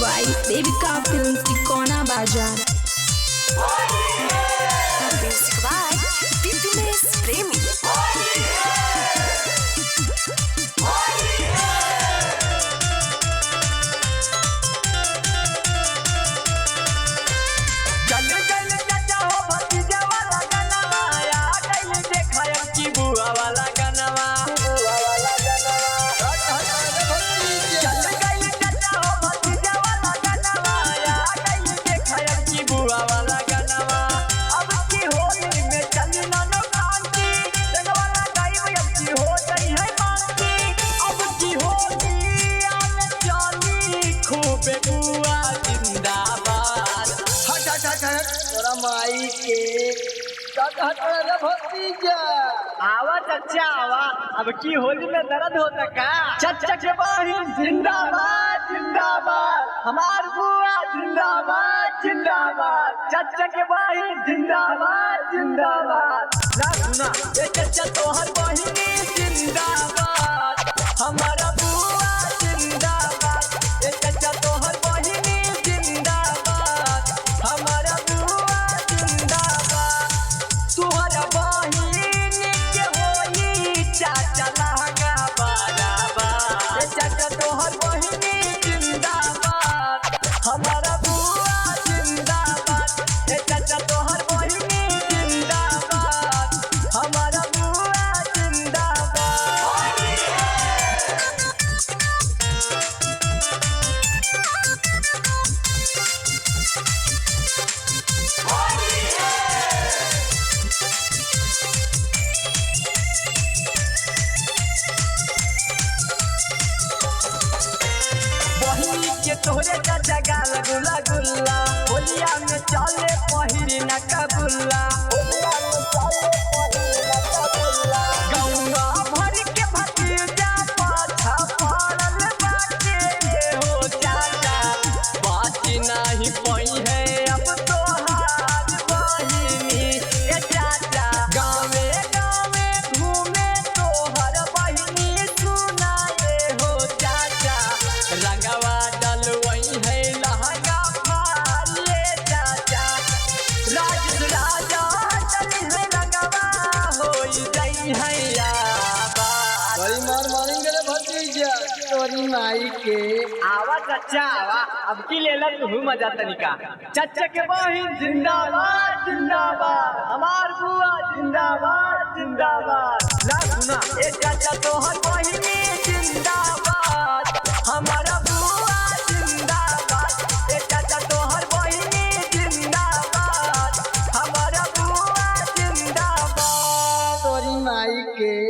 by Devika Films Tikona Bajar. Music by Dinesh Premi. माई के भतीजा आवा चचा आवा, अब की होली में दर्द होता का। चचा के बहिन जिंदाबाद जिंदाबाद, हमार बुआ जिंदाबाद जिंदाबाद, चचा के बहिन जिंदाबाद जिंदाबाद। ना सुना ये चचा तोहर बहिनी जिंदाबाद, हमारा बुआ जिंदाबाद। ये चचा तोहर बहिनी जिंदाबाद, हमारा बुआ जिंदाबाद। तुहरा बहिन के होई चाचा लहंगा बराबर। ये चाचा तोहर बहिनी जिंदाबाद, हमारा बुआ जिंदाबाद। ये चाचा तोहर बहिनी जिंदाबाद, हमारा बुआ जिंदाबाद। के तोहरे चाचा गाल गुला गुल्ला, होलिया में चले पहिरी न कबुल्ला। गौवा भर के भतीजा पाछा पड़ल बाटे हो चाचा, बाती नहीं पई है अब तोहार बहिनी। ए चाचा गावे गावे घूमे तोहर बहिनी, सुनाए हो चाचा रंगवा वही है लहंगा फाले चाचा। राज राजा चली है रंगवा हो जाई है याबाद। बड़ी मार मारेंगे रे भतीजा तोरी माई के। आवा चचा आवा, अब की लेला तू मजा तनिका। चचा के बहिन जिंदाबाद जिंदाबाद, हमार बुआ जिंदाबाद जिंदाबाद। ना सुना ए चाचा तोहर बहिनी जिंदाबाद, हमारा बुआ जिंदाबाद। ए चाचा तोहर बहिनी जिंदाबाद, हमारा बुआ जिंदाबाद। तोरी माई के।